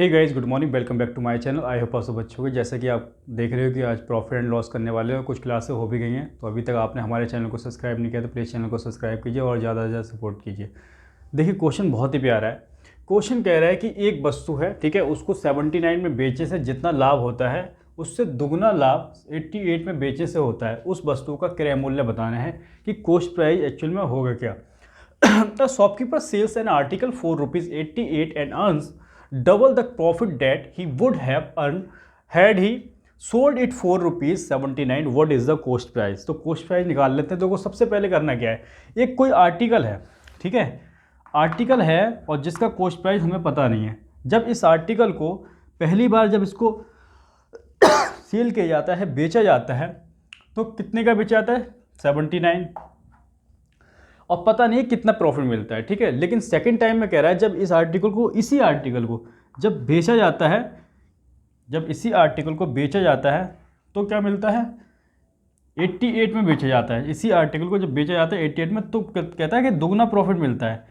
Hey guys, good morning, welcome back to my channel. I hope आप सब अच्छे होंगे। जैसे कि आप देख रहे हो कि आज प्रॉफिट एंड लॉस करने वाले हो, कुछ क्लासें हो भी गई हैं। तो अभी तक आपने हमारे चैनल को सब्सक्राइब नहीं किया तो प्लीज़ चैनल को सब्सक्राइब कीजिए और ज़्यादा से ज़्यादा सपोर्ट कीजिए। देखिए, क्वेश्चन बहुत ही प्यारा है। क्वेश्चन कह रहा है कि एक वस्तु है, ठीक है, उसको 79 में बेचने से जितना लाभ होता है उससे दुगना लाभ 88 में बेचने से होता है। उस वस्तु का क्रय मूल्य बताना है कि कॉस्ट प्राइस एक्चुअल में होगा क्या। The shopkeeper sells an article for ₹88 and earns double the profit that he would have earned had he sold it for ₹79. What is the cost price? तो cost price निकाल लेते हैं। तो सबसे पहले करना क्या है, एक कोई आर्टिकल है, ठीक है, आर्टिकल है और जिसका कोस्ट प्राइस हमें पता नहीं है। जब इस आर्टिकल को पहली बार जब इसको सेल किया जाता है, बेचा जाता है, तो कितने का बेचा जाता है? 79, और पता नहीं कितना प्रॉफिट मिलता है, ठीक है। लेकिन सेकंड टाइम में कह रहा है जब इस आर्टिकल को, इसी आर्टिकल को जब बेचा जाता है, जब इसी आर्टिकल को बेचा जाता है तो क्या मिलता है? 88 में बेचा जाता है। इसी आर्टिकल को जब बेचा जाता है 88 में, तो कहता है कि दुगना प्रॉफिट मिलता है।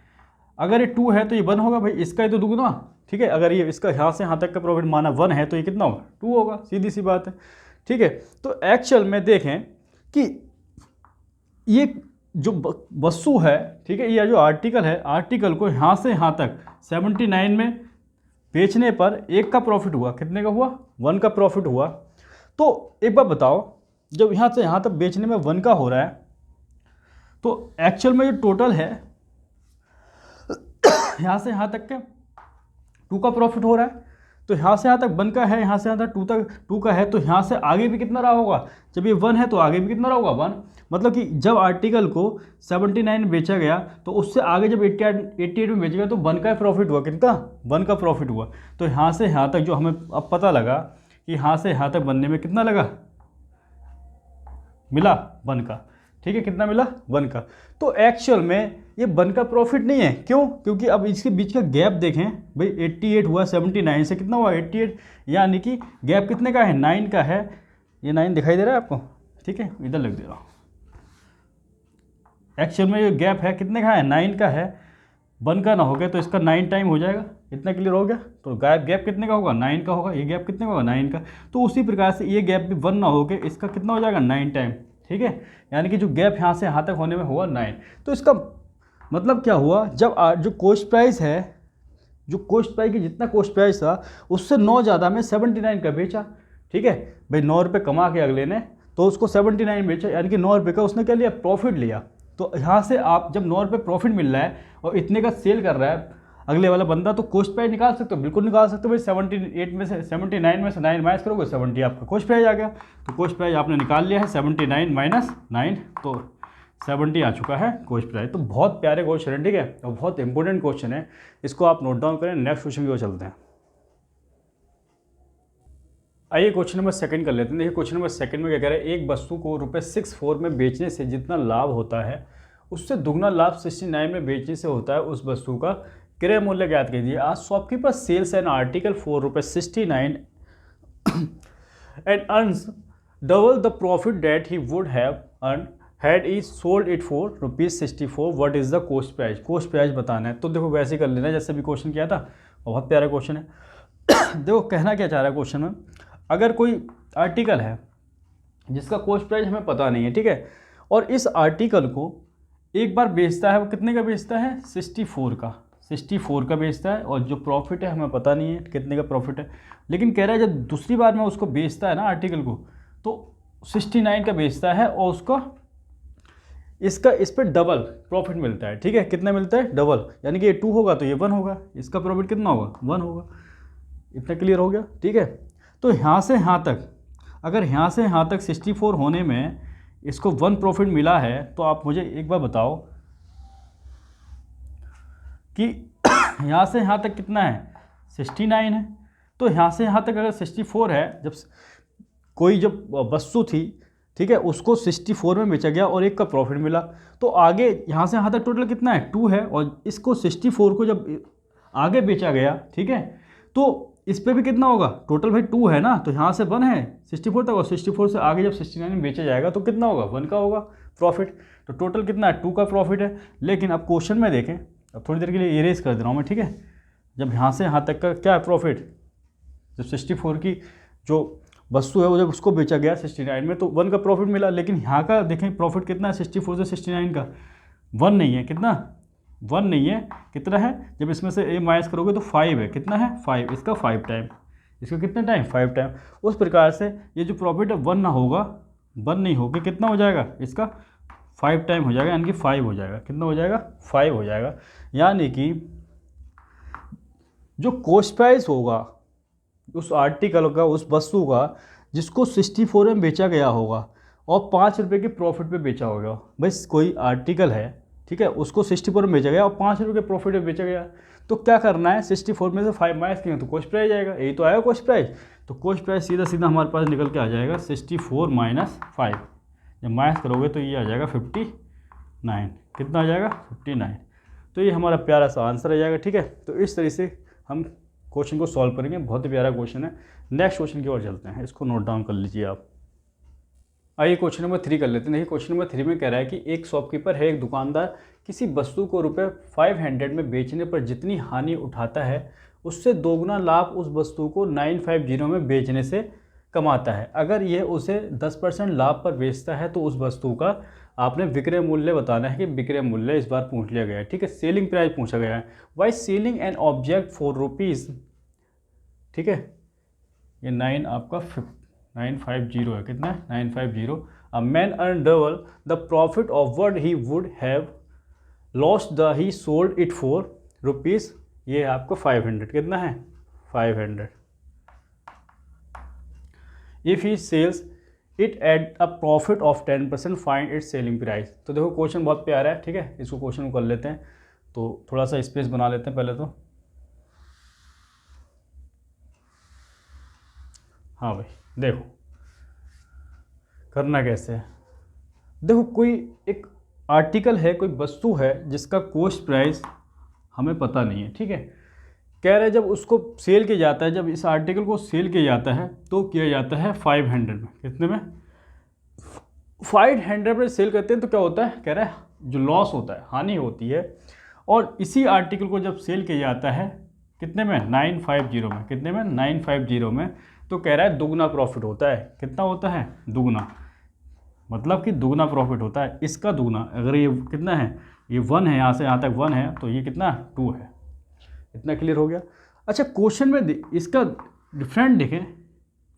अगर ये 2 है तो ये 1 होगा भाई, इसका ही तो दुगना, ठीक है। अगर ये इसका यहाँ से यहाँ तक का प्रॉफिट माना 1 है तो ये कितना होगा? 2 होगा, सीधी सी बात है, ठीक है। तो एक्चुअल में देखें कि ये जो वस्तु है, ठीक है, यह जो आर्टिकल है, आर्टिकल को यहाँ से यहाँ तक 79 में बेचने पर 1 का प्रॉफिट हुआ। कितने का हुआ? 1 का प्रॉफिट हुआ। तो एक बार बताओ, जब यहाँ से यहाँ तक बेचने में 1 का हो रहा है तो एक्चुअल में जो टोटल है यहाँ से यहाँ तक के 2 का प्रॉफिट हो रहा है। तो यहाँ से यहाँ तक 1 का है, यहाँ से यहाँ तक 2 का है, तो यहाँ से आगे भी कितना रहा होगा? जब ये 1 है तो आगे भी कितना रहा होगा? 1। मतलब कि जब आर्टिकल को 79 में बेचा गया तो उससे आगे जब 88 में बेचा गया तो 1 का प्रॉफिट हुआ। कितना? 1 का प्रॉफिट हुआ। तो यहाँ से यहाँ तक जो हमें अब पता लगा कि यहाँ से यहाँ तक बनने में कितना लगा? मिला 1 का, ठीक है। कितना मिला? 1 का। तो एक्चुअल में ये 1 का प्रॉफिट नहीं है। क्यों? क्योंकि अब इसके बीच का गैप देखें भाई, 88 हुआ, 79 से कितना हुआ? 88, यानी कि गैप कितने का है? 9 का है। ये 9 दिखाई दे रहा है आपको, ठीक है, इधर लग दे रहा हूँ। एक्चुअल में ये गैप है कितने का है? 9 का है। 1 का ना हो गया तो इसका 9 टाइम हो जाएगा। इतना क्लियर हो गया? तो गैप कितने का होगा? 9 का होगा। ये गैप कितने का होगा? 9 का। तो उसी प्रकार से ये गैप भी 1 ना हो गया, इसका कितना हो जाएगा? 9 टाइम, ठीक है। यानी कि जो गैप यहाँ से यहाँ तक होने में हुआ 9। तो इसका मतलब क्या हुआ? जब जो कॉस्ट प्राइस है, जो कॉस्ट प्राइस की जितना कॉस्ट प्राइस था उससे 9 ज़्यादा में 79 का बेचा, ठीक है भाई। 9 रुपये कमा के अगले ने तो उसको 79 बेचा, यानी कि 9 रुपये का उसने क्या लिया? प्रॉफिट लिया। तो यहाँ से आप जब 9 रुपये प्रॉफिट मिल रहा है और इतने का सेल कर रहा है अगले वाला बंदा, तो कॉस्ट प्राइस निकाल सकते हो, बिल्कुल निकाल सकते हो भाई। 78 में से 79 में से 9 माइनस करोगे, 70 आपका कॉस्ट प्राइस आ गया। तो कॉस्ट प्राइस आपने निकाल लिया है 79 माइनस 9, तो 70 आ चुका है कॉस्ट प्राइस। तो बहुत प्यारे क्वेश्चन है, ठीक है, और बहुत इंपॉर्टेंट क्वेश्चन है। इसको आप नोट डाउन करें। नेक्स्ट क्वेश्चन की ओर चलते हैं। आइए क्वेश्चन नंबर 2 कर लेते हैं। देखिए क्वेश्चन नंबर 2 में क्या कह रहा है, एक वस्तु को ₹64 में बेचने से जितना लाभ होता है उससे दुगना लाभ 69 में बेचने से होता है। उस वस्तु का क्रय मूल्य ज्ञात कीजिए। आज shopkeeper sells an article for ₹69 and earns double the profit that he would have earn had he sold it for ₹64। What is the cost price? Cost price बताना है। तो देखो वैसे ही कर लेना जैसे भी क्वेश्चन किया था, बहुत प्यारा क्वेश्चन है। देखो कहना क्या चाह रहा है क्वेश्चन में, अगर कोई आर्टिकल है जिसका कॉस्ट प्राइस हमें पता नहीं है, ठीक है, और इस आर्टिकल को एक बार बेचता है, वो कितने का बेचता है? 64 का बेचता है, और जो प्रॉफिट है हमें पता नहीं है कितने का प्रॉफिट है। लेकिन कह रहा है जब दूसरी बार में उसको बेचता है ना आर्टिकल को, तो 69 का बेचता है और उसका इस पर डबल प्रॉफिट मिलता है, ठीक है। कितना मिलता है? डबल, यानी कि ये 2 होगा तो ये 1 होगा, इसका प्रॉफिट कितना होगा? 1 होगा। इतना क्लियर हो गया, ठीक है। तो यहाँ से यहाँ तक, अगर यहाँ से यहाँ तक 64 होने में इसको 1 प्रॉफिट मिला है, तो आप मुझे एक बार बताओ कि यहाँ से यहाँ तक कितना है? 69 है। तो यहाँ से यहाँ तक अगर 64 है, जब कोई जब वस्तु थी, ठीक है, उसको 64 में बेचा गया और 1 का प्रॉफिट मिला, तो आगे यहाँ से यहाँ तक टोटल कितना है? 2 है, और इसको 64 को जब आगे बेचा गया, ठीक है, तो इस पे भी कितना होगा? टोटल भाई 2 है ना, तो यहाँ से 1 है 64 तक, और 64 से आगे जब 69 में बेचा जाएगा तो कितना होगा? 1 का होगा प्रॉफिट। तो टोटल कितना है? 2 का प्रॉफिट है। लेकिन अब क्वेश्चन में देखें, अब थोड़ी देर के लिए इरेज कर दे रहा हूँ मैं, ठीक है। जब यहाँ से यहाँ तक का क्या है प्रॉफिट? जब 64 की जो वस्तु है वो जब उसको बेचा गया 69 में तो 1 का प्रॉफिट मिला। लेकिन यहाँ का देखें प्रॉफिट कितना है 64 से 69 का 1 नहीं है, कितना 1 नहीं है, कितना है, जब इसमें से a माइनस करोगे तो 5 है, कितना है 5, इसका 5 टाइम, इसका कितना टाइम 5 टाइम। उस प्रकार से ये जो प्रॉफिट है 1 ना होगा, 1 नहीं होगा, कितना हो जाएगा इसका 5 टाइम हो जाएगा, यानी कि 5 हो जाएगा, कितना हो जाएगा 5 हो जाएगा। यानी कि जो कॉस्ट प्राइस होगा उस आर्टिकल का, उस वस्तु का जिसको 64 में बेचा गया होगा और 5 रुपये के प्रॉफिट पे बेचा होगा। बस कोई आर्टिकल है, ठीक है, उसको 64 में बेचा गया और 5 रुपये के प्रॉफिट पे बेचा गया, तो क्या करना है 64 में से 5 माइनस करेंगे तो कॉस्ट प्राइस आएगा, यही तो आएगा कॉस्ट प्राइस। तो कॉस्ट प्राइस सीधा सीधा हमारे पास निकल के आ जाएगा 64 माइनस 5, जब माइनस करोगे तो ये आ जाएगा 59, कितना आ जाएगा 59। तो ये हमारा प्यारा सा आंसर आ जाएगा, ठीक है। तो इस तरह से हम क्वेश्चन को सॉल्व करेंगे, बहुत ही प्यारा क्वेश्चन है। नेक्स्ट क्वेश्चन की ओर चलते हैं, इसको नोट डाउन कर लीजिए आप। आइए क्वेश्चन नंबर 3 कर लेते हैं। देखिए क्वेश्चन नंबर 3 में कह रहा है कि एक शॉपकीपर है, एक दुकानदार किसी वस्तु को ₹500 में बेचने पर जितनी हानि उठाता है उससे दोगुना लाभ उस वस्तु को 950 में बेचने से कमाता है। अगर यह उसे 10% लाभ पर बेचता है तो उस वस्तु का आपने विक्रय मूल्य बताना है कि विक्रय मूल्य इस बार पूछ लिया गया है, ठीक है। सेलिंग प्राइस पूछा गया है, by selling an object for rupees, ठीक है, ये 9 आपका 950 है, कितना है 950। A man earn double the profit of what he would have lost the he sold it for rupees, ये आपको 500, कितना है 500। If he sells it at a profit of 10% find it selling price. तो देखो क्वेश्चन बहुत प्यारा है, ठीक है, इसको क्वेश्चन को कर लेते हैं। तो थोड़ा सा स्पेस बना लेते हैं पहले तो। हाँ भाई देखो करना कैसे है, देखो कोई एक आर्टिकल है, कोई वस्तु है जिसका कॉस्ट प्राइस हमें पता नहीं है, ठीक है। कह रहे जब उसको सेल किया जाता है, जब इस आर्टिकल को सेल किया जाता है तो किया जाता है 500 में, कितने में 500 में सेल करते हैं तो क्या होता है, कह रहा है जो लॉस होता है, हानि होती है। और इसी आर्टिकल को जब सेल किया जाता है कितने में 950 में, कितने में 950 में, तो कह रहा है दुगना प्रॉफिट होता है, कितना होता है दुगना, मतलब कि दुगना प्रॉफिट होता है, इसका दुगना। अगर ये कितना है, ये 1 है, यहाँ से यहाँ तक 1 है, तो ये कितना 2 है। इतना क्लियर हो गया। अच्छा क्वेश्चन में इसका डिफरेंट देखें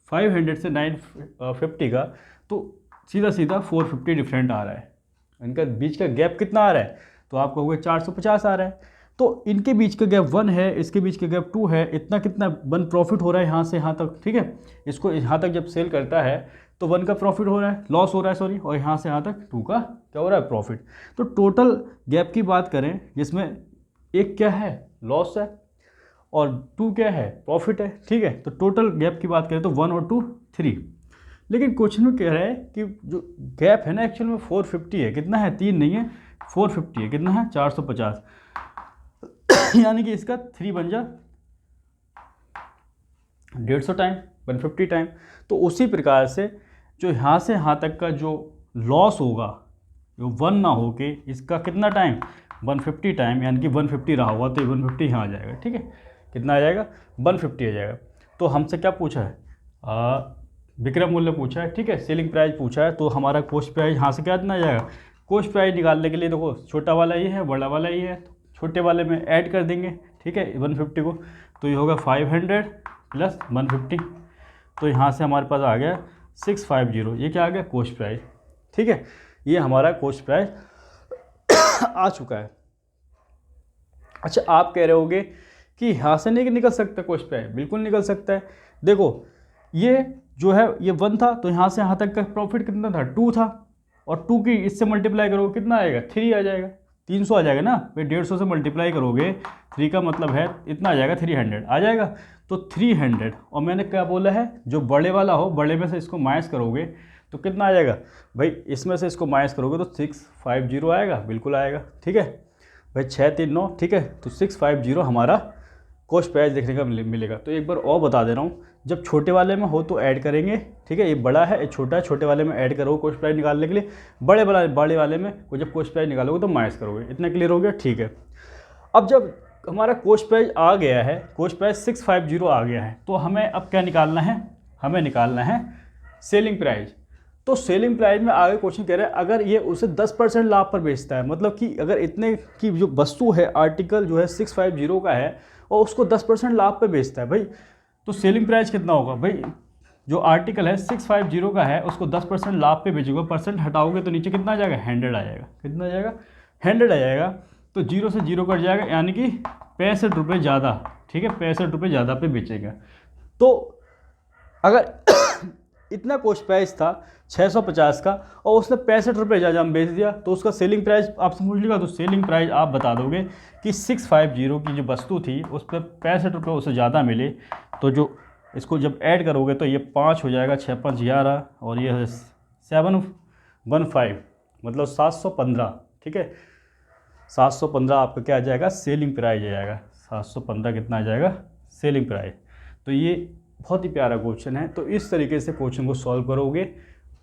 500 से 950 का, तो सीधा सीधा 450 डिफरेंट आ रहा है। इनका बीच का गैप कितना आ रहा है, तो आप कहोगे 450 आ रहा है। तो इनके बीच का गैप 1 है, इसके बीच का गैप 2 है, इतना कितना 1 प्रॉफिट हो रहा है यहाँ से यहाँ तक, ठीक है। इसको यहाँ तक जब सेल करता है तो 1 का प्रॉफिट हो रहा है, लॉस हो रहा है सॉरी, और यहाँ से यहाँ तक 2 का क्या हो रहा है प्रॉफिट। तो टोटल गैप की बात करें जिसमें एक क्या है लॉस है और 2 क्या है प्रॉफिट है, ठीक है। तो टोटल गैप की बात करें तो 1 और 2 3। लेकिन क्वेश्चन में कह रहा है कि जो गैप है ना एक्चुअल में 450 है, कितना है 3 नहीं है 450 है, कितना है 450 यानी कि इसका 3 बन जा 150 टाइम 150 टाइम। तो उसी प्रकार से जो यहाँ से यहाँ तक का जो लॉस होगा जो 1 ना हो के इसका कितना टाइम 150 टाइम, यानी कि 150 रहा हुआ तो 150 यहाँ आ जाएगा, ठीक है। कितना आ जाएगा 150 आ जाएगा। तो हमसे क्या पूछा है विक्रय मूल्य पूछा है, ठीक है, सेलिंग प्राइस पूछा है। तो हमारा कॉस्ट प्राइस यहाँ से क्या इतना आ जाएगा, कॉस्ट प्राइस निकालने के लिए देखो छोटा वाला ये है बड़ा वाला ये है, तो छोटे वाले में ऐड कर देंगे, ठीक है 150 को, तो ये होगा 500 प्लस 150। तो यहाँ से हमारे पास आ गया 650, ये क्या आ गया कॉस्ट प्राइस, ठीक है। ये हमारा कॉस्ट प्राइस आ चुका है। अच्छा आप कह रहे होगे कि यहाँ से नहीं निकल सकता कॉस्ट प्राइस, बिल्कुल निकल सकता है। देखो ये जो है ये 1 था, तो यहाँ से यहाँ तक का प्रॉफिट कितना था 2 था, और 2 की इससे मल्टीप्लाई करोगे कितना आएगा 3 आ जाएगा, 300 आ जाएगा ना भाई, 150 से मल्टीप्लाई करोगे 3 का मतलब है इतना आ जाएगा 300 आ जाएगा। तो 300 और मैंने क्या बोला है जो बड़े वाला हो बड़े में से इसको माइनस करोगे तो कितना आ जाएगा भाई, इसमें से इसको माइनस करोगे तो 650 आएगा, बिल्कुल आएगा, ठीक है भाई 639, ठीक है। तो 650 हमारा कॉस्ट प्राइस देखने का मिलेगा। तो एक बार और बता दे रहा हूँ, जब छोटे वाले में हो तो ऐड करेंगे, ठीक है, ये बड़ा है ये छोटा है, छोटे वाले में ऐड करोगे कॉस्ट प्राइस निकालने के लिए, बड़े वाले में वो जब कॉस्ट प्राइस निकालोगे तो माइनस करोगे। इतना क्लियर हो गया, ठीक है। अब जब हमारा कॉस्ट प्राइस आ गया है, कॉस्ट प्राइस 650 आ गया है, तो हमें अब क्या निकालना है, हमें निकालना है सेलिंग प्राइस। तो सेलिंग प्राइस में आगे क्वेश्चन कह रहा है अगर ये उसे 10% लाभ पर बेचता है, मतलब कि अगर इतने की जो वस्तु है, आर्टिकल जो है 650 का है और उसको 10% लाभ पर बेचता है भाई, तो सेलिंग प्राइस कितना होगा भाई, जो आर्टिकल है 650 का है उसको 10% लाभ पे बेचोगे, परसेंट हटाओगे तो नीचे कितना आ जाएगा, 100 आ जाएगा। कितना आ जाएगा, 100 आ जाएगा। तो जीरो से जीरो कट जाएगा, यानी कि 65 रुपये ज़्यादा, ठीक है, 65 रुपये ज़्यादा पे बेचेगा। तो अगर इतना कॉस्ट प्राइस था 650 का और उसने 65 रुपये ज़्यादा बेच दिया, तो उसका सेलिंग प्राइस आप समझ लीजिएगा। तो सेलिंग प्राइस आप बता दोगे कि 650 की जो वस्तु थी उस पर 65 रुपये उसे ज़्यादा मिले, तो जो इसको जब ऐड करोगे तो ये 5 हो जाएगा, 6 5 11 और ये है 715, मतलब 715, ठीक है। 715 आपका क्या आ जाएगा, सेलिंग प्राइस आ जाएगा। 715 कितना आ जाएगा, सेलिंग प्राइस। तो ये बहुत ही प्यारा क्वेश्चन है। तो इस तरीके से क्वेश्चन को सॉल्व करोगे,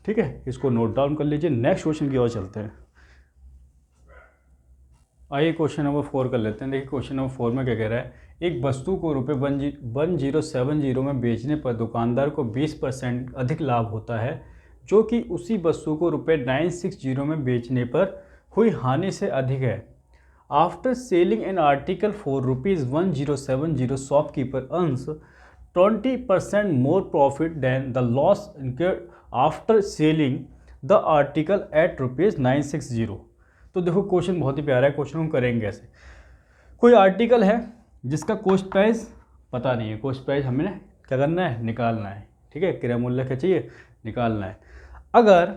ठीक है, इसको नोट डाउन कर लीजिए। नेक्स्ट क्वेश्चन की ओर चलते हैं। आइए क्वेश्चन नंबर 4 कर लेते हैं। देखिए क्वेश्चन नंबर 4 में क्या कह रहा है, एक वस्तु को रुपये 1070 में बेचने पर दुकानदार को 20% अधिक लाभ होता है, जो कि उसी वस्तु को रुपये 960 में बेचने पर हुई हानि से अधिक है। After selling an article for ₹1070, shopkeeper earns 20% more profit than the loss incurred after selling the article at ₹960। तो देखो क्वेश्चन बहुत ही प्यारा है। क्वेश्चन हम करेंगे ऐसे, कोई आर्टिकल है जिसका कॉस्ट प्राइस पता नहीं है, कॉस्ट प्राइस हमें क्या करना है, निकालना है, ठीक है, क्रय मूल्य क्या चाहिए, निकालना है। अगर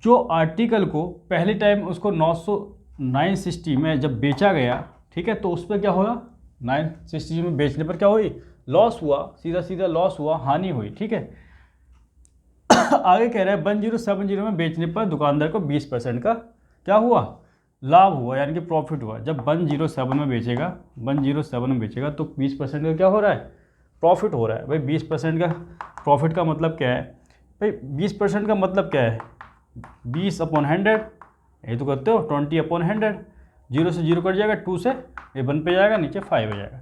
जो आर्टिकल को पहले टाइम उसको 960 में जब बेचा गया, ठीक है, तो उस पर क्या होगा, 960 में बेचने पर क्या हुई, लॉस हुआ, सीधा सीधा लॉस हुआ, हानि हुई, ठीक है। आगे कह रहा है 1070 में बेचने पर दुकानदार को 20% का क्या हुआ, लाभ हुआ, यानी कि प्रॉफिट हुआ। जब 107 में बेचेगा, 107 में बेचेगा तो 20% का क्या हो रहा है, प्रॉफिट हो रहा है। भाई 20% का प्रॉफिट का मतलब क्या है, भाई 20% का मतलब क्या है, 20/100, यही तो करते हो, 20/100, 0 से 0 कट जाएगा, 2 से ये 1 पे जाएगा, नीचे 5 हो जाएगा।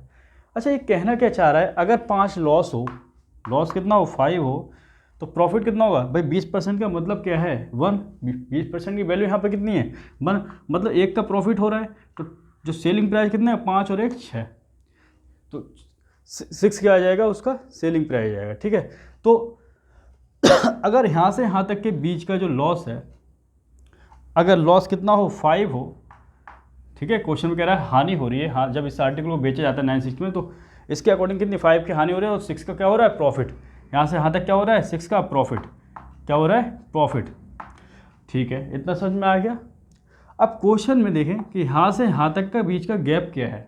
अच्छा, ये कहना क्या चाह रहा है, अगर 5 लॉस हो, लॉस कितना हो, 5 हो, तो प्रॉफिट कितना होगा, भाई 20% का मतलब क्या है, 1। 20% की वैल्यू यहाँ पे कितनी है, 1, मतलब 1 का प्रॉफिट हो रहा है। तो जो सेलिंग प्राइस कितना है, 5 और 1 6, तो 6 क्या आ जाएगा, उसका सेलिंग प्राइस आएगा, ठीक है। तो अगर यहाँ से यहाँ तक के बीच का जो लॉस है, अगर लॉस कितना हो, 5 हो, ठीक है, क्वेश्चन में कह रहा है हानि हो रही है, हाँ, जब इस आर्टिकल को बेचा जाता है 960 में, तो इसके अकॉर्डिंग कितनी, 5 की हानि हो रही है और 6 का क्या हो रहा है, प्रॉफिट। यहाँ से यहाँ तक क्या हो रहा है, 6 का प्रॉफिट, क्या हो रहा है, प्रॉफिट, ठीक है, इतना समझ में आ गया। अब क्वेश्चन में देखें कि यहाँ से यहाँ तक का बीच का गैप क्या है,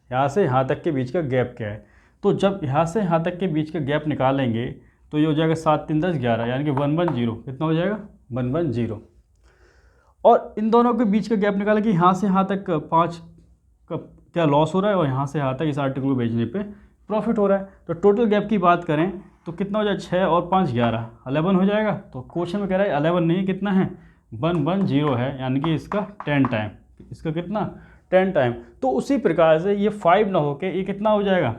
यहाँ से यहाँ तक के बीच का गैप क्या है। तो जब यहाँ से यहाँ तक के बीच का गैप निकालेंगे तो ये हो जाएगा 7 3 10 11, यानी कि 110, कितना हो जाएगा, 110। और इन दोनों के बीच का गैप निकालेंगे, यहाँ से यहाँ तक 5 का क्या लॉस हो रहा है और यहाँ से यहाँ तक इस आर्टिकल को बेचने पे प्रॉफिट हो रहा है। तो टोटल गैप की बात करें तो कितना हो जाए, 6 और 5 11, 11 हो जाएगा। तो क्वेश्चन में कह रहा है 11 नहीं, कितना है, 110 है, यानी कि इसका 10 टाइम, इसका कितना, 10 टाइम। तो उसी प्रकार से ये 5 ना होके ये कितना हो जाएगा,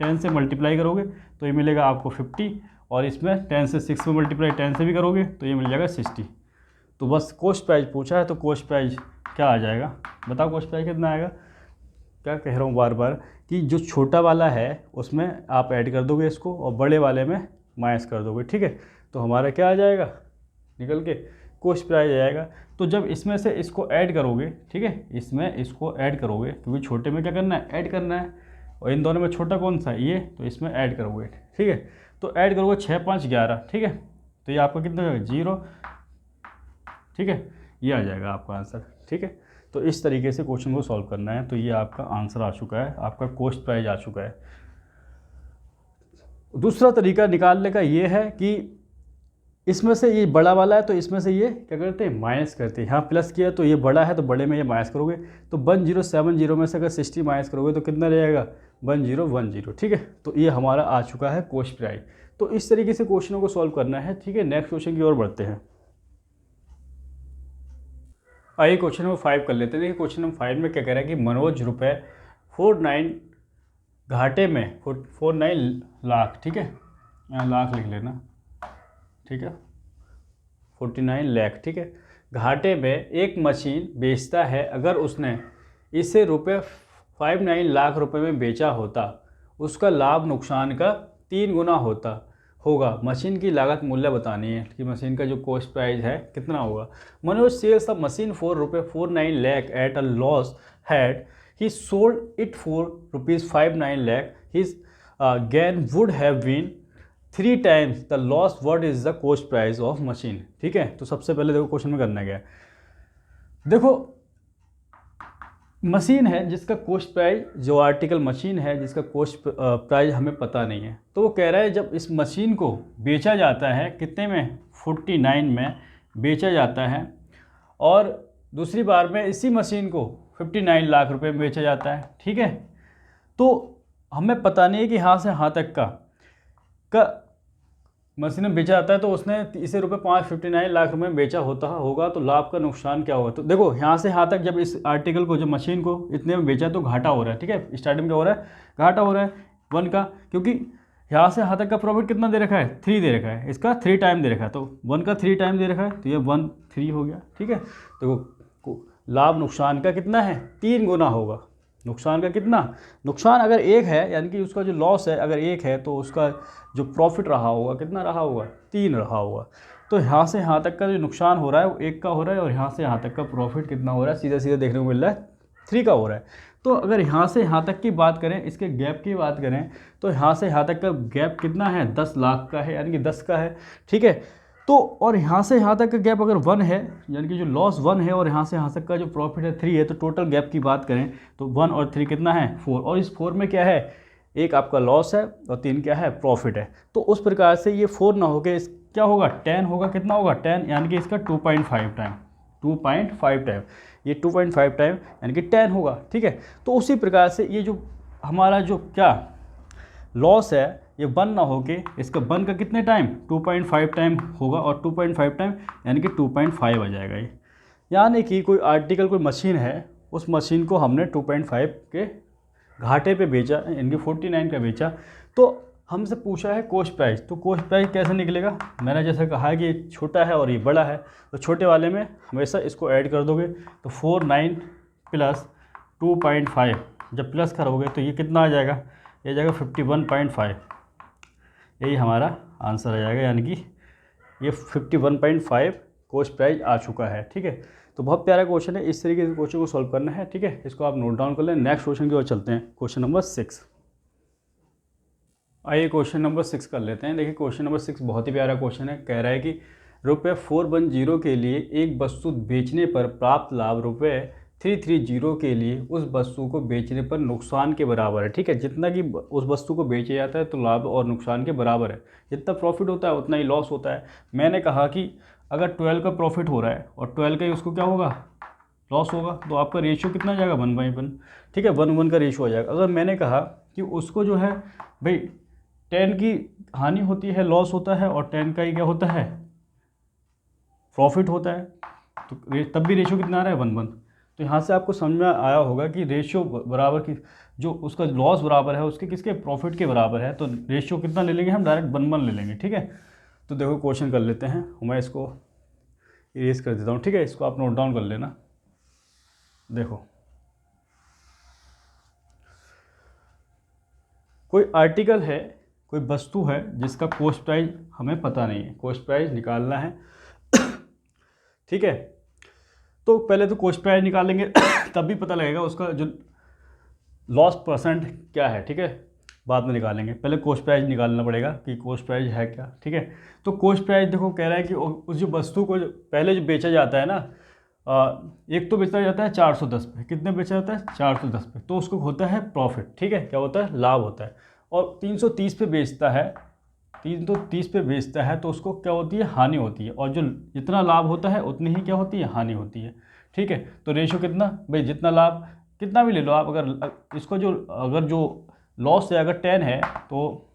10 से मल्टीप्लाई करोगे तो ये मिलेगा आपको 50, और इसमें 10 से 6 में मल्टीप्लाई 10 से भी करोगे तो ये मिल जाएगा 60। तो बस कॉस्ट प्राइस पूछा है, तो कॉस्ट प्राइस क्या आ जाएगा, बताओ कॉस्ट प्राइस कितना आएगा। क्या कह रहा हूँ बार बार कि जो छोटा वाला है उसमें आप ऐड कर दोगे इसको, और बड़े वाले में माइनस कर दोगे, ठीक है। तो हमारा क्या आ जाएगा, निकल के कॉस्ट प्राइस आ जाएगा। तो जब इसमें से इसको ऐड करोगे, ठीक है, इसमें इसको ऐड करोगे, क्योंकि छोटे में क्या करना है, ऐड करना है, और इन दोनों में छोटा कौन सा है, ये, तो इसमें ऐड करोगे, ठीक है। तो ऐड करोगे 6 5 11, ठीक है, तो ये आपका कितना होगा, 0, ठीक है, ये आ जाएगा आपका आंसर, ठीक है। तो इस तरीके से क्वेश्चन को सॉल्व करना है। तो ये आपका आंसर आ चुका है, आपका कॉस्ट प्राइस आ चुका है। दूसरा तरीका निकालने का ये है कि इसमें से ये बड़ा वाला है तो इसमें से ये क्या करते हैं, माइनस करते हैं। यहाँ प्लस किया तो ये बड़ा है तो बड़े में ये माइनस करोगे। तो 1070 में से अगर 60 माइनस करोगे तो कितना रहेगा, 1010, ठीक है। तो ये हमारा आ चुका है कॉस्ट प्राइस। तो इस तरीके से क्वेश्चनों को सॉल्व करना है, ठीक है। नेक्स्ट क्वेश्चन की ओर बढ़ते हैं। आइए क्वेश्चन नंबर 5 कर लेते हैं। देखिए क्वेश्चन नंबर 5 में क्या कह रहा है कि मनोज रुपये 49 घाटे में 49 लाख, ठीक है, यहाँ लाख लिख लेना, ठीक है, 49 लाख, ठीक है, घाटे में एक मशीन बेचता है। अगर उसने इसे रुपये 59 लाख रुपए में बेचा होता, उसका लाभ नुकसान का 3 गुना होगा। मशीन की लागत मूल्य बतानी है कि मशीन का जो कॉस्ट प्राइस है कितना होगा। Manoj sells the machine for रुपये 49 lakh at a loss had he sold it for rupees 59 lakh, his gain would have been 3 times the loss. What is the cost price of machine. ठीक है, तो सबसे पहले देखो क्वेश्चन में करना क्या है। देखो मशीन है जिसका कॉस्ट प्राइस, जो आर्टिकल मशीन है जिसका कॉस्ट प्राइस हमें पता नहीं है, तो वो कह रहा है जब इस मशीन को बेचा जाता है कितने में, 49 में बेचा जाता है, और दूसरी बार में इसी मशीन को 59 लाख रुपए में बेचा जाता है। ठीक है, तो हमें पता नहीं है कि यहाँ से यहाँ तक का मशीन में बेचा जाता है, तो उसने इसे रुपये 59 लाख रुपए में बेचा होगा, तो लाभ का नुकसान क्या होगा। तो देखो यहाँ से यहाँ तक जब इस आर्टिकल को, जब मशीन को इतने में बेचा तो घाटा हो रहा है। ठीक है, स्टार्टिंग में क्या हो रहा है, घाटा हो रहा है 1 का, क्योंकि यहाँ से यहाँ तक का प्रॉफिट कितना दे रखा है, 3 दे रखा है, इसका 3 टाइम दे रखा है, तो 1 का 3 टाइम दे रखा है, तो ये 1 3 हो गया। ठीक है, देखो लाभ नुकसान का कितना है, 3 गुना होगा। नुकसान का कितना, नुकसान अगर 1 है, यानी कि उसका जो लॉस है अगर 1 है, तो उसका जो प्रॉफिट रहा होगा कितना रहा होगा, 3 रहा होगा। तो यहाँ से यहाँ तक का जो नुकसान हो रहा है वो 1 का हो रहा है, और यहाँ से यहाँ तक का प्रॉफिट कितना हो रहा है, सीधा सीधा देखने को मिल रहा है 3 का हो रहा है। तो अगर यहाँ से यहाँ तक की बात करें, इसके गैप की बात करें, तो यहाँ से यहाँ तक का गैप कितना है, 10 लाख का है, यानी कि 10 का है। ठीक है, तो और यहाँ से यहाँ तक का गैप अगर 1 है, यानी कि जो लॉस 1 है, और यहाँ से यहाँ तक का जो प्रॉफिट है 3 है, तो टोटल गैप की बात करें तो 1 और 3 कितना है, 4, और इस 4 में क्या है, 1 आपका लॉस है और 3 क्या है, प्रॉफिट है। तो उस प्रकार से ये 4 ना होकर इस क्या होगा, 10 होगा। कितना होगा, 10, यानी कि इसका 2.5 टाइम, 2.5 टाइम, ये 2.5 टाइम यानी कि 10 होगा। ठीक है, तो उसी प्रकार से ये जो हमारा जो क्या लॉस है, ये 1 ना होके इसका 1 का कितने टाइम, 2.5 टाइम होगा, और 2.5 टाइम यानी कि 2.5 आ जाएगा ये। यानी कि कोई आर्टिकल, कोई मशीन है, उस मशीन को हमने 2.5 के घाटे पे बेचा, यानी कि 49 का बेचा, तो हमसे पूछा है कॉस्ट प्राइस। तो कॉस्ट प्राइस कैसे निकलेगा, मैंने जैसे कहा है कि छोटा है और ये बड़ा है, तो छोटे वाले में हमेशा इसको ऐड कर दोगे, तो 49 प्लस 2.5 जब प्लस करोगे तो ये कितना आ जाएगा, ये जाएगा 51.5, यही हमारा आंसर आ जाएगा, यानी कि ये 51.5 कॉस्ट प्राइस आ चुका है। ठीक है, तो बहुत प्यारा क्वेश्चन है, इस तरीके से क्वेश्चन को सॉल्व करना है। ठीक है, इसको आप नोट डाउन कर लें। नेक्स्ट क्वेश्चन की ओर चलते हैं, क्वेश्चन नंबर 6। आइए क्वेश्चन नंबर 6 कर लेते हैं। देखिए क्वेश्चन नंबर 6 बहुत ही प्यारा क्वेश्चन है। कह रहा है कि रुपये 410 के लिए एक वस्तु बेचने पर प्राप्त लाभ रुपये 330 के लिए उस वस्तु को बेचने पर नुकसान के बराबर है। ठीक है, जितना कि उस वस्तु को बेचा जाता है तो लाभ और नुकसान के बराबर है, जितना प्रॉफिट होता है उतना ही लॉस होता है। मैंने कहा कि अगर 12 का प्रॉफिट हो रहा है और 12 का ही उसको क्या होगा, लॉस होगा, तो आपका रेशियो कितना आ जाएगा, 1/1। ठीक है, 1:1 का रेशियो आ जाएगा। अगर मैंने कहा कि उसको जो है भाई 10 की हानि होती है, लॉस होता है, और 10 का ही क्या होता है, प्रॉफिट होता है, तो तब भी रेशियो कितना आ रहा है, 1:1। तो यहाँ से आपको समझ में आया होगा कि रेशियो बराबर की, जो उसका लॉस बराबर है उसके किसके, प्रॉफिट के बराबर है, तो रेशियो कितना ले लेंगे हम, डायरेक्ट 1:1 ले लेंगे। ठीक है, तो देखो क्वेश्चन कर लेते हैं, मैं इसको इरेज कर देता हूँ। ठीक है, इसको आप नोट डाउन कर लेना। देखो कोई आर्टिकल है, कोई वस्तु है जिसका कॉस्ट प्राइस हमें पता नहीं है, कॉस्ट प्राइस निकालना है। ठीक है, तो पहले तो कॉस्ट प्राइस निकालेंगे तब भी पता लगेगा उसका जो लॉस परसेंट क्या है। ठीक है, बाद में निकालेंगे, पहले कॉस्ट प्राइस निकालना पड़ेगा कि कॉस्ट प्राइस है क्या। ठीक है, तो कॉस्ट प्राइस देखो कह रहा है कि उस जो वस्तु को पहले जो बेचा जाता है ना, एक तो बेचा जाता है 410 पे, कितने बेचा जाता है, 410 पे, तो उसको होता है प्रॉफिट। ठीक है, क्या होता है, लाभ होता है। और 330 पे बेचता है, 330 पे बेचता है, तो उसको क्या होती है, हानि होती है, और जो जितना लाभ होता है उतनी ही क्या होती है, हानि होती है। ठीक है, तो रेशियो कितना, भाई जितना लाभ कितना भी ले लो आप, अगर इसको जो अगर जो लॉस है अगर 10 है, तो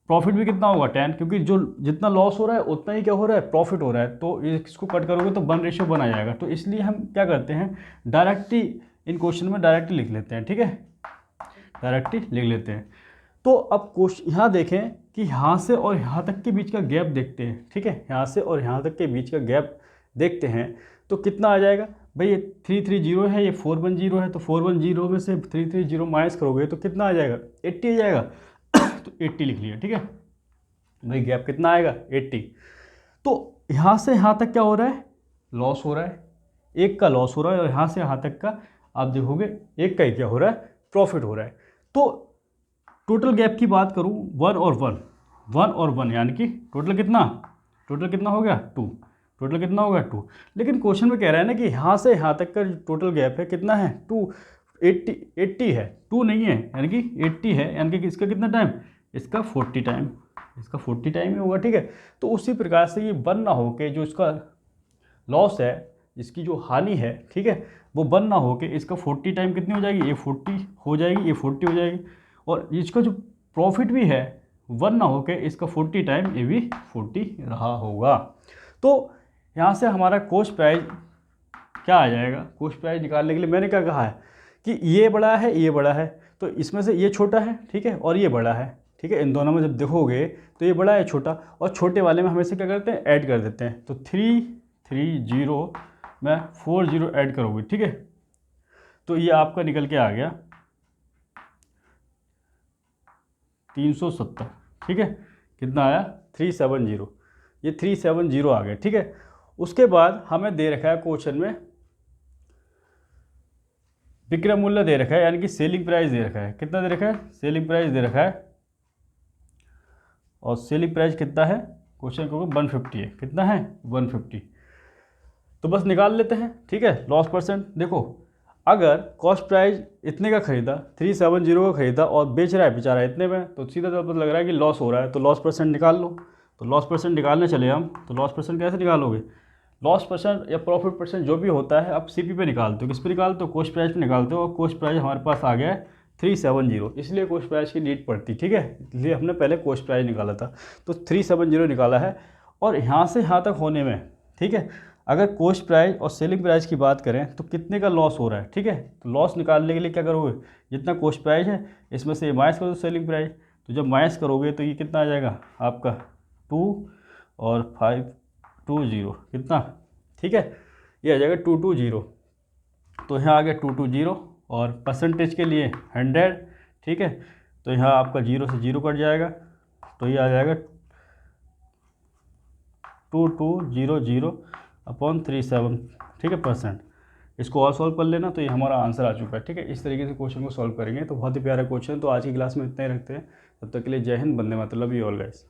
प्रॉफिट भी कितना होगा 10, क्योंकि जो जितना लॉस हो रहा है उतना ही क्या हो रहा है, प्रॉफिट हो रहा है। तो इसको कट करोगे तो 1:1 आ जाएगा। तो इसलिए हम क्या करते हैं, डायरेक्टली इन क्वेश्चन में डायरेक्टली लिख लेते हैं, ठीक है, डायरेक्टली लिख लेते हैं। तो अब क्वेश्चन यहाँ देखें कि यहाँ से और यहाँ तक के बीच का गैप देखते हैं, ठीक है, यहाँ से और यहाँ तक के बीच का गैप देखते हैं तो कितना आ जाएगा भाई, ये 330 है, ये 410 है, तो 410 में से 330 माइनस करोगे तो कितना आ जाएगा, 80 आ जाएगा। तो 80 लिख लिया, ठीक है भाई, गैप कितना आएगा 80। तो यहाँ से यहाँ तक क्या हो रहा है, लॉस हो रहा है, एक का लॉस हो रहा है, और यहाँ से यहाँ तक का आप देखोगे एक का ही क्या हो रहा है, प्रॉफिट हो रहा है। तो टोटल गैप की बात करूँ 1 और 1 यानी कि टोटल कितना हो गया 2, टोटल कितना होगा 2। लेकिन क्वेश्चन में कह रहा है ना कि यहाँ से यहाँ तक का टोटल गैप है कितना है 2, 80 है, 2 नहीं है, यानी कि 80 है, यानी कि इसका कितना टाइम, इसका 40 टाइम, इसका 40 टाइम ही होगा, ठीक है। तो उसी प्रकार से ये बन ना हो के जो इसका लॉस है, इसकी जो हानि है, ठीक है, वो बन ना हो के इसका 40 टाइम कितनी हो जाएगी, ये 40 हो जाएगी, ये 40 हो जाएगी, और इसका जो प्रॉफिट भी है वन ना हो के इसका 40 टाइम ये भी 40 रहा होगा। तो यहाँ से हमारा कॉस्ट प्राइस क्या आ जाएगा, कॉस्ट प्राइस निकालने के लिए मैंने क्या कहा है कि ये बड़ा है, ये बड़ा है, तो इसमें से ये छोटा है, ठीक है, और ये बड़ा है, ठीक है। इन दोनों में जब देखोगे तो ये बड़ा है छोटा, और छोटे वाले में हमेशा क्या करते हैं, ऐड कर देते हैं। तो 330 में 40 ऐड करोगे, ठीक है, तो ये आपका निकल के आ गया 370, ठीक है, कितना आया 370, ये 370 आ गया, ठीक है। उसके बाद हमें दे रखा है क्वेश्चन में विक्रय मूल्य दे रखा है, यानी कि सेलिंग प्राइस दे रखा है, कितना दे रखा है, सेलिंग प्राइस दे रखा है, और सेलिंग प्राइस कितना है, क्वेश्चन को 150 है, कितना है 150। तो बस निकाल लेते हैं, ठीक है। लॉस परसेंट देखो, अगर कॉस्ट प्राइस इतने का खरीदा, 370 का खरीदा और बेच रहा है बेचारा इतने में, तो सीधा तौर पर लग रहा है कि लॉस हो रहा है, तो लॉस परसेंट निकाल लो। तो लॉस परसेंट निकालने चले हम, तो लॉस परसेंट कैसे निकालोगे, लॉस परसेंट या प्रॉफिट परसेंट जो भी होता है आप सीपी पे निकालते हो, किस पे निकालते हो, कॉस्ट प्राइस पे निकालते हो, और कॉस्ट प्राइस हमारे पास आ गया है 370, इसलिए कॉस्ट प्राइस की नीड पड़ती, ठीक है, इसलिए हमने पहले कॉस्ट प्राइस निकाला था। तो 370 निकाला है, और यहाँ से यहाँ तक होने में, ठीक है, अगर कॉस्ट प्राइस और सेलिंग प्राइस की बात करें तो कितने का लॉस हो रहा है, ठीक है। तो लॉस निकालने के लिए क्या करोगे, जितना कॉस्ट प्राइस है इसमें से माइनस करो सेलिंग प्राइस, तो जब माइनस करोगे तो ये कितना आ जाएगा आपका 2 और 520 कितना, ठीक है, ये आ जाएगा 220। तो यहाँ आ गया 220, और परसेंटेज के लिए 100, ठीक है, तो यहाँ आपका 0 से 0 कट जाएगा, तो ये आ जाएगा 2200/37, ठीक है, परसेंट। इसको और सॉल्व कर लेना, तो ये हमारा आंसर आ चुका है, ठीक है। इस तरीके से क्वेश्चन को सॉल्व करेंगे तो बहुत ही प्यारा क्वेश्चन। तो आज की क्लास में इतना ही रखते हैं, तब तक के लिए जय Hind, Vande Mataram, love you all guys.